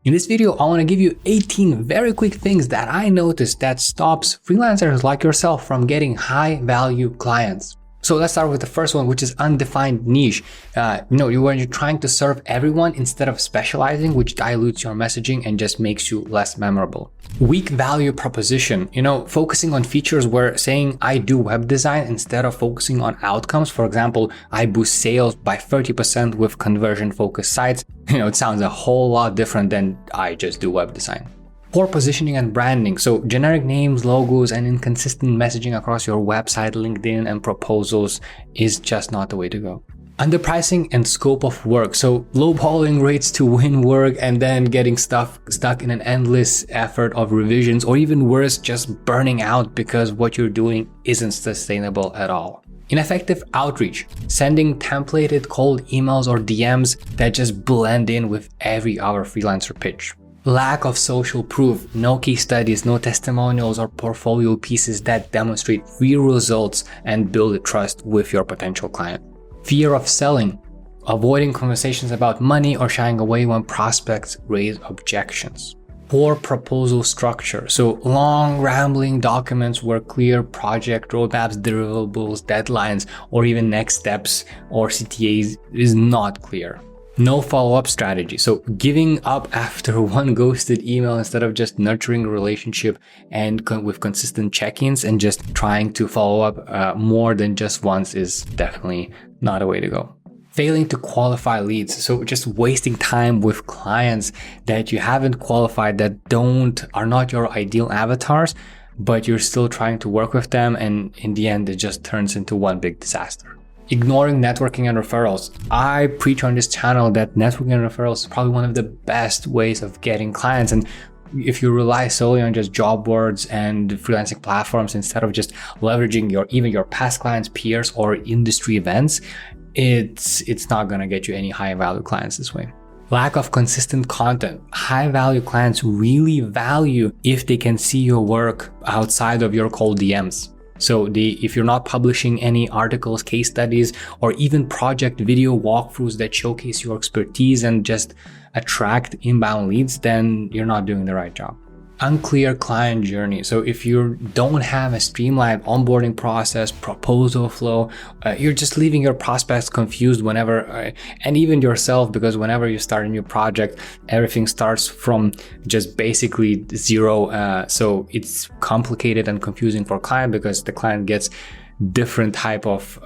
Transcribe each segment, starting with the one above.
In this video, I want to give you 18 very quick things that I noticed that stops freelancers like yourself from getting high value clients. So let's start with the first one, which is undefined niche. When you're trying to serve everyone instead of specializing, which dilutes your messaging and just makes you less memorable. Weak value proposition, focusing on features where saying I do web design instead of focusing on outcomes. For example, I boost sales by 30% with conversion focused sites. It sounds a whole lot different than I just do web design. Poor positioning and branding. So generic names, logos, and inconsistent messaging across your website, LinkedIn, and proposals is just not the way to go. Underpricing and scope of work. So lowballing rates to win work and then getting stuck in an endless effort of revisions, or even worse, just burning out because what you're doing isn't sustainable at all. Ineffective outreach, sending templated cold emails or DMs that just blend in with every other freelancer pitch. Lack of social proof, no case studies, no testimonials or portfolio pieces that demonstrate real results and build trust with your potential client. Fear of selling, avoiding conversations about money or shying away when prospects raise objections. Poor proposal structure, so long rambling documents where clear project roadmaps, deliverables, deadlines, or even next steps or CTAs is not clear. No follow-up strategy, so giving up after one ghosted email instead of just nurturing a relationship and with consistent check-ins and just trying to follow up more than just once is definitely not a way to go. Failing to qualify leads, so just wasting time with clients that you haven't qualified, that are not your ideal avatars, but you're still trying to work with them, and in the end it just turns into one big disaster. Ignoring networking and referrals. I preach on this channel that networking and referrals is probably one of the best ways of getting clients. And if you rely solely on just job boards and freelancing platforms instead of just leveraging your past clients, peers, or industry events, it's not going to get you any high value clients this way. Lack of consistent content. High value clients really value if they can see your work outside of your cold DMs. So if you're not publishing any articles, case studies, or even project video walkthroughs that showcase your expertise and just attract inbound leads, then you're not doing the right job. Unclear client journey. So if you don't have a streamlined onboarding process, proposal flow, you're just leaving your prospects confused whenever, and even yourself, because whenever you start a new project, everything starts from just basically zero. So it's complicated and confusing for client because the client gets different type of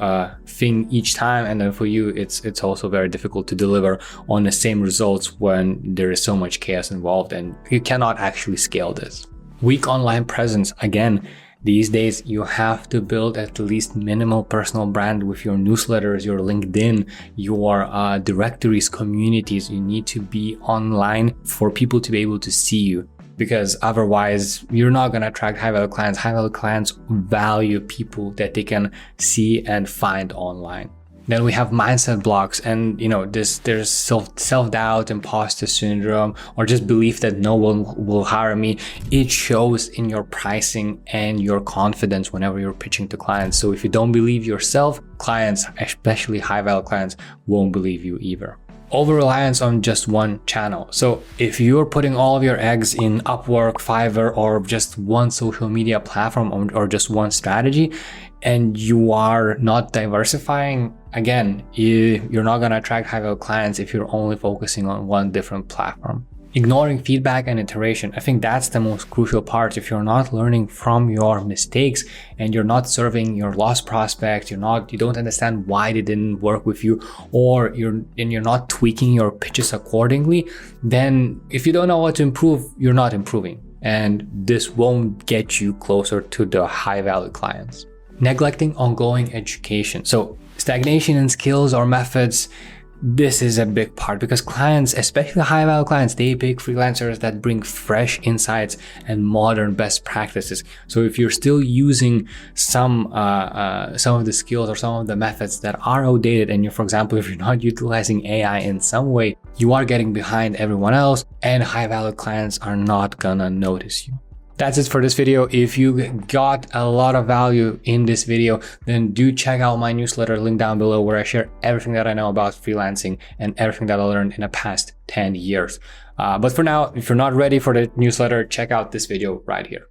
thing each time, and then for you it's also very difficult to deliver on the same results when there is so much chaos involved and you cannot actually scale this. Weak online presence. Again, these days you have to build at least minimal personal brand with your newsletters, your LinkedIn, your directories, communities. You need to be online for people to be able to see you, because otherwise you're not going to attract high value clients. High value clients value people that they can see and find online. Then we have mindset blocks, and there's self-doubt, imposter syndrome, or just belief that no one will hire me. It shows in your pricing and your confidence whenever you're pitching to clients. So if you don't believe yourself, clients, especially high value clients, won't believe you either. Over-reliance on just one channel. So if you're putting all of your eggs in Upwork, Fiverr, or just one social media platform or just one strategy, and you are not diversifying, again, you're not going to attract high-value clients if you're only focusing on one different platform. Ignoring feedback and iteration. I think that's the most crucial part. If you're not learning from your mistakes and you're not serving your lost prospects, you don't understand why they didn't work with you, or you're not tweaking your pitches accordingly, then if you don't know what to improve, you're not improving. And this won't get you closer to the high value clients. Neglecting ongoing education. So stagnation in skills or methods. This is a big part because clients, especially high value clients, they pick freelancers that bring fresh insights and modern best practices. So if you're still using some of the skills or some of the methods that are outdated, and for example, if you're not utilizing AI in some way, you are getting behind everyone else, and high value clients are not gonna notice you. That's it for this video. If you got a lot of value in this video, then do check out my newsletter, link down below, where I share everything that I know about freelancing and everything that I learned in the past 10 years. But for now, if you're not ready for the newsletter, check out this video right here.